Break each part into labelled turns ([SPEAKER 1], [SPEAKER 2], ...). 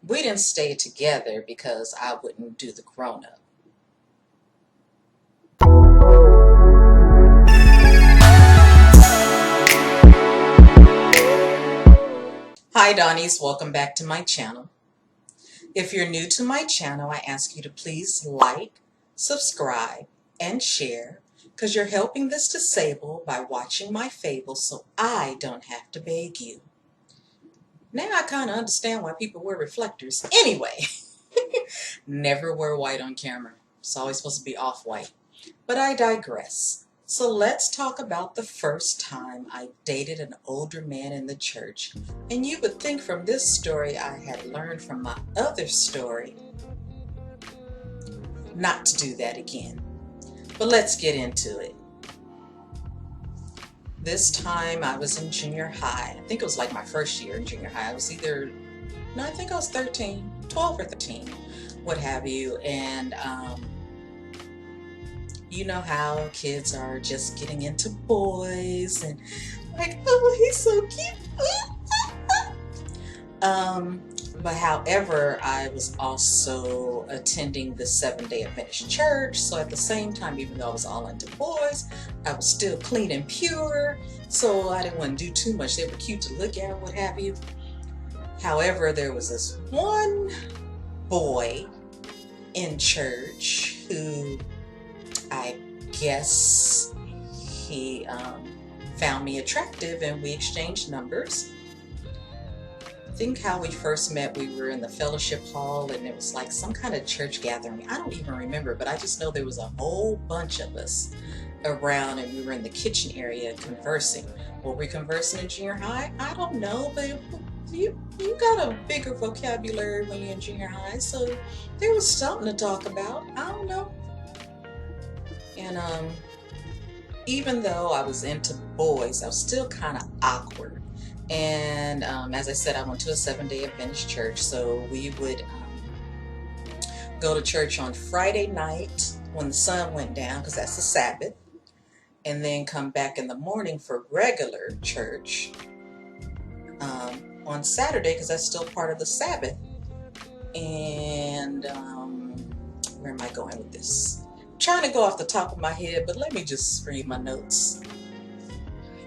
[SPEAKER 1] We didn't stay together because I wouldn't do the grown-up. Hi Dawnies, welcome back to my channel. If you're new to my channel, I ask you to please like, subscribe, and share because you're helping this disabled by watching my fables so I don't have to beg you. Now I kind of understand why people wear reflectors. Anyway, never wear white on camera. It's always supposed to be off-white. But I digress. So let's talk about the first time I dated an older man in the church. And you would think from this story I had learned from my other story not to do that again. But let's get into it. This time I was in junior high. I think it was like my first year in junior high. I was I think I was 13, 12 or 13, what have you. And you know how kids are just getting into boys and like, oh, he's so cute. But however, I was also attending the Seventh-day Adventist church. So at the same time, even though I was all into boys, I was still clean and pure. So I didn't want to do too much. They were cute to look at, what have you. However, there was this one boy in church who I guess he found me attractive and we exchanged numbers. I think how we first met, we were in the fellowship hall and it was like some kind of church gathering. I don't even remember, but I just know there was a whole bunch of us around and we were in the kitchen area conversing. Were we conversing in junior high? I don't know, but you got a bigger vocabulary when you're in junior high, so there was something to talk about. I don't know. And even though I was into boys, I was still kind of awkward. And as I said, I went to a Seventh-day Adventist church, so we would go to church on Friday night when the sun went down, because that's the Sabbath, and then come back in the morning for regular church on Saturday, because that's still part of the Sabbath. And where am I going with this? I'm trying to go off the top of my head, but let me just read my notes.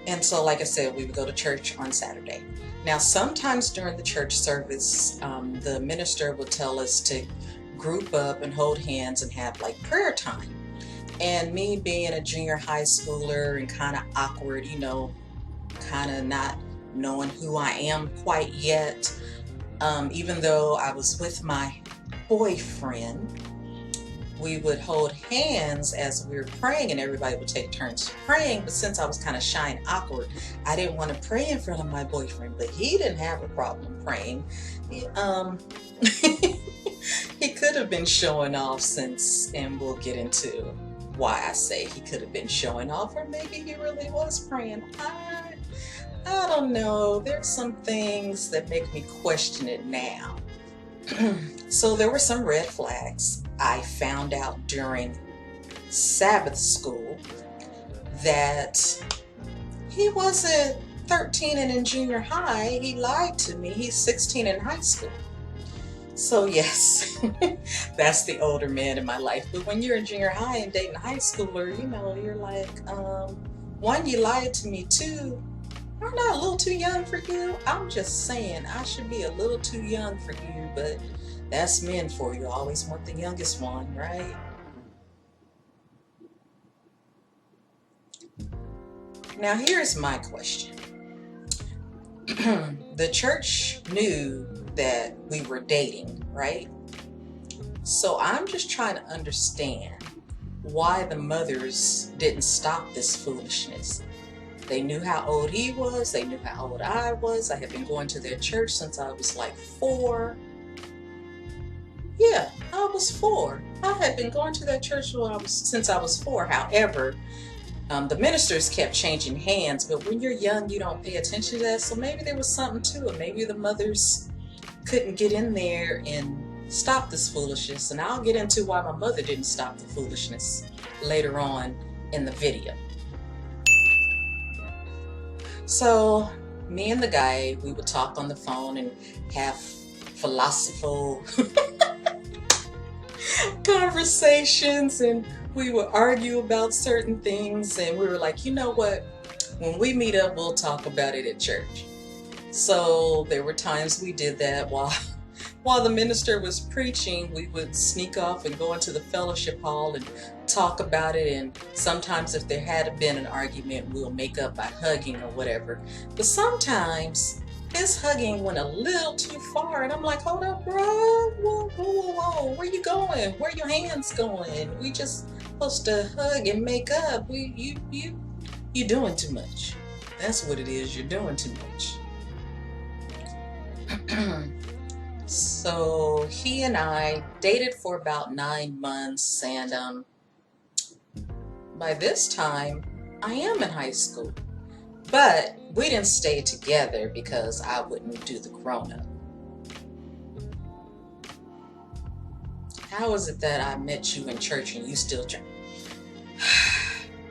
[SPEAKER 1] And so, like I said, we would go to church on Saturday. Now, sometimes during the church service, the minister would tell us to group up and hold hands and have like prayer time. And me being a junior high schooler and kind of awkward, you know, kind of not knowing who I am quite yet, even though I was with my boyfriend, we would hold hands as we were praying and everybody would take turns praying. But since I was kind of shy and awkward, I didn't want to pray in front of my boyfriend, but he didn't have a problem praying. He could have been showing off and we'll get into why I say he could have been showing off, or maybe he really was praying. I don't know. There's some things that make me question it now. So there were some red flags. I found out during Sabbath school that he wasn't 13 and in junior high. He lied to me. He's 16 in high school. So yes, that's the older man in my life. But when you're in junior high and dating a high schooler, you know, you're like, one, you lied to me. Two, I'm not a little too young for you. I'm just saying I should be a little too young for you, but that's men for you. Always want the youngest one, right? Now here's my question. The church knew that we were dating, right? So I'm just trying to understand why the mothers didn't stop this foolishness. They knew how old he was. They knew how old I was. I had been going to their church since I was like 4. Yeah, I was 4. I had been going to that church since I was 4. However, the ministers kept changing hands, but when you're young, you don't pay attention to that. So maybe there was something to it. Maybe the mothers couldn't get in there and stop this foolishness. And I'll get into why my mother didn't stop the foolishness later on in the video. So me and the guy, we would talk on the phone and have philosophical conversations, and we would argue about certain things, and we were like, you know what? When we meet up, we'll talk about it at church. So there were times we did that while the minister was preaching. We would sneak off and go into the fellowship hall and talk about it. And sometimes if there had been an argument, we'll make up by hugging or whatever. But sometimes his hugging went a little too far, and I'm like, hold up, bro. Whoa, whoa, whoa, whoa. Where you going? Where your hands going? We just supposed to hug and make up. You doing too much. That's what it is. You're doing too much. So he and I dated for about 9 months, and by this time I am in high school, but we didn't stay together because I wouldn't do the grown-up. How is it that I met you in church and you still drink?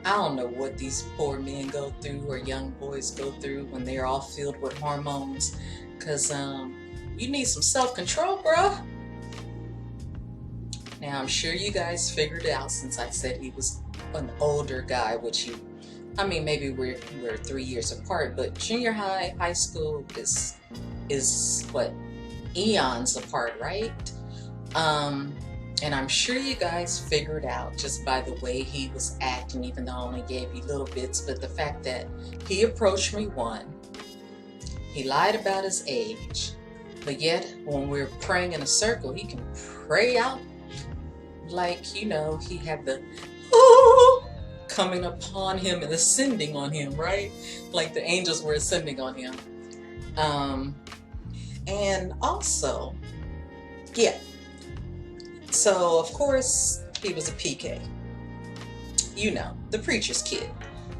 [SPEAKER 1] I don't know what these poor men go through, or young boys go through, when they're all filled with hormones, because you need some self-control, bruh. Now, I'm sure you guys figured it out since I said he was an older guy, which maybe we're 3 years apart, but junior high, high school is what, eons apart, right? And I'm sure you guys figured out just by the way he was acting, even though I only gave you little bits, but the fact that he approached me, one, he lied about his age, but yet when we're praying in a circle, he can pray out like, he had the coming upon him and ascending on him, right? Like the angels were ascending on him. And also, yeah. So, of course, he was a PK. The preacher's kid.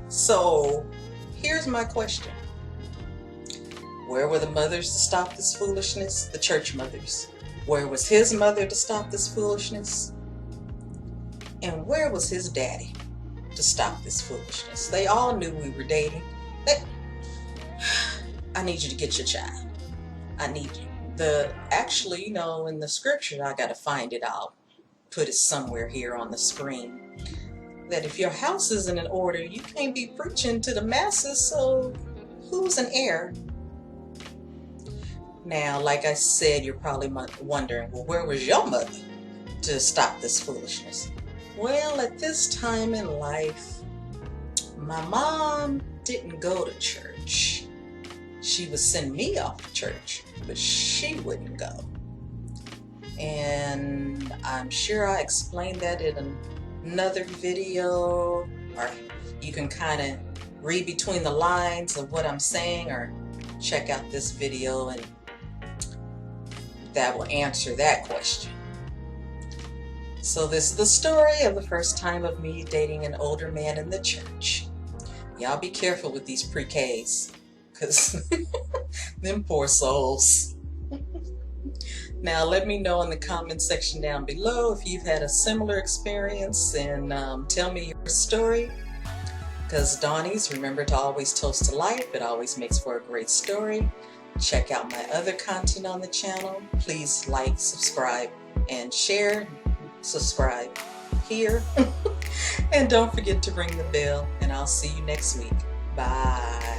[SPEAKER 1] So, here's my question. Where were the mothers to stop this foolishness? The church mothers. Where was his mother to stop this foolishness? And where was his daddy to stop this foolishness? They all knew we were dating. I need you to get your child. I need you. Actually, in the scripture, I gotta find it. I'll put it somewhere here on the screen. That if your house isn't in order, you can't be preaching to the masses, so who's an heir? Now, like I said, you're probably wondering, well, where was your mother to stop this foolishness? Well, at this time in life, my mom didn't go to church. She would send me off to church, but she wouldn't go. And I'm sure I explained that in another video, or you can kind of read between the lines of what I'm saying, or check out this video and that will answer that question. So this is the story of the first time of me dating an older man in the church. Y'all be careful with these pre-Ks, because them poor souls. Now let me know in the comment section down below if you've had a similar experience, and tell me your story. Because Dawnies, remember to always toast to life. It always makes for a great story. Check out my other content on the channel. Please like, subscribe, and share. Subscribe here. And don't forget to ring the bell, and I'll see you next week. Bye.